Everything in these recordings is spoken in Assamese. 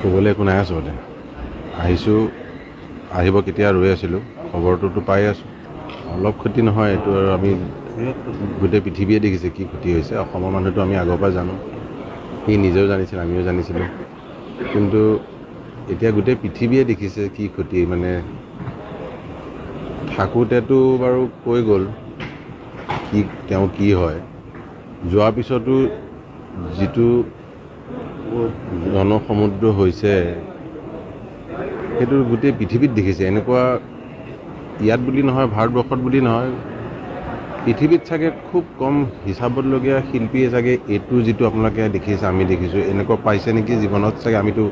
ক'বলৈ একো নাই আচলতে আহিছোঁ আহিব কেতিয়া ৰৈ আছিলোঁ খবৰটোতো পাই আছোঁ অলপ ক্ষতি নহয় এইটো আৰু আমি গোটেই পৃথিৱীয়ে দেখিছে কি ক্ষতি হৈছে অসমৰ মানুহটো আমি আগৰ পৰা জানো সি নিজেও জানিছিল আমিও জানিছিলোঁ কিন্তু এতিয়া গোটেই পৃথিৱীয়ে দেখিছে কি ক্ষতি মানে থাকোঁতেতো বাৰু কৈ গ'ল কি তেওঁ কি হয় যোৱাৰ পিছতো যিটো জনসমুদ্ৰ হৈছে সেইটো গোটেই পৃথিৱীত দেখিছে এনেকুৱা ইয়াত বুলি নহয় ভাৰতবৰ্ষত বুলি নহয় পৃথিৱীত চাগে খুব কম হিচাপতলগীয়া শিল্পীয়ে চাগে এইটো যিটো আপোনালোকে দেখিছে আমি দেখিছোঁ এনেকুৱা পাইছে নেকি জীৱনত চাগে আমিতো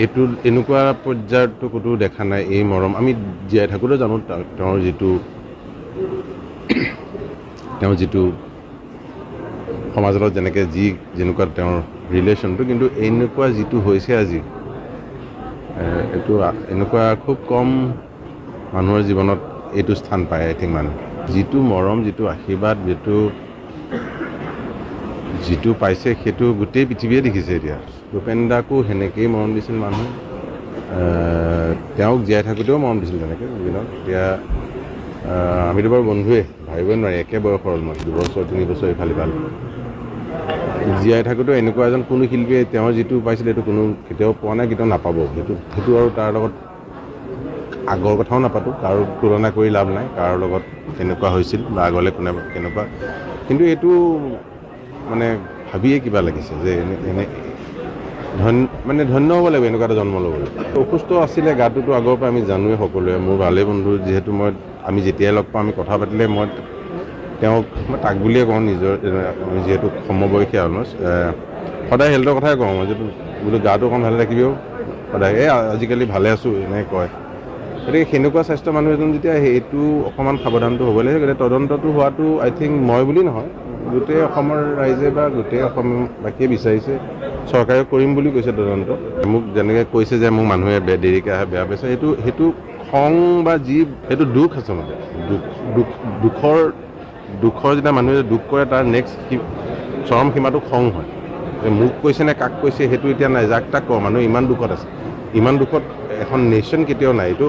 এইটো এনেকুৱা পৰ্যায়তো ক'তো দেখা নাই এই মৰম আমি জীয়াই থাকোঁতে জানো তেওঁৰ যিটো সমাজত যেনেকৈ যেনেকুৱা তেওঁৰ ৰিলেশ্যনটো কিন্তু এনেকুৱা যিটো হৈছে আজি এইটো এনেকুৱা খুব কম মানুহৰ জীৱনত এইটো স্থান পায় আই থিংক মানুহ যিটো মৰম যিটো আশীৰ্বাদ যিটো পাইছে সেইটো গোটেই পৃথিৱীয়ে দেখিছে এতিয়া ভূপেন দাকো সেনেকেই মৰম দিছিল মানুহে তেওঁক জীয়াই থাকোঁতেও মৰম দিছিল তেনেকৈ জুবিনক এতিয়া আমিতো বাৰু বন্ধুৱে ভাবিবই নোৱাৰি একে বয়সৰ মই 2 বছৰ 3 বছৰ ইফাল সিফাল জীয়াই থাকোঁতেও এনেকুৱা এজন কোনো শিল্পীয়ে তেওঁ যিটো পাইছিলে সেইটো কোনো কেতিয়াও পোৱা নাই কেতিয়াও নাপাব সেইটো আৰু তাৰ লগত আগৰ কথাও নাপাতোঁ কাৰো তুলনা কৰি লাভ নাই কাৰো লগত কেনেকুৱা হৈছিল বা আগলৈ কোনে কেনেকুৱা কিন্তু এইটো মানে ভাবিয়ে কিবা লাগিছে যে মানে ধন্য হ'ব লাগিব এনেকুৱা এটা জন্ম ল'বলৈ অসুস্থ আছিলে গাটোতো আগৰ পৰা আমি জানোৱেই সকলোৱে মোৰ ভালেই বন্ধু যিহেতু আমি যেতিয়াই লগ পাওঁ আমি কথা পাতিলে মই তাক বুলিয়ে কওঁ নিজৰ যিহেতু সমবয়সী অলমষ্ট সদায় হেল্থৰ কথাই কওঁ মই যিটো বোলো গাটো অকণ ভালে ৰাখিবিও সদায় আজিকালি ভালে আছোঁ এনেকৈ কয় গতিকে সেনেকুৱা স্বাস্থ্য মানুহ এজন যেতিয়া সেইটো অকণমান সাৱধানটো হ'ব লাগে গতিকে তদন্তটো হোৱাটো আই থিংক মই বুলি নহয় গোটেই অসমৰ ৰাইজে বা গোটেই অসমবাসীয়ে বিচাৰিছে চৰকাৰে কৰিম বুলি কৈছে তদন্ত মোক যেনেকৈ কৈছে যে মোক মানুহে দেৰিকৈ আহে বেয়া পাইছে সেইটো খং বা সেইটো দুখ আচলতে দুখৰ যেতিয়া মানুহে দুখ কৰে তাৰ নেক্সট চৰম সীমাটো খং হয় মোক কৈছে নে কাক কৈছে সেইটো এতিয়া নাই যাক তাক কওঁ মানুহ ইমান দুখত আছে ইমান দুখত এখন নেশ্যন কেতিয়াও নাই এইটো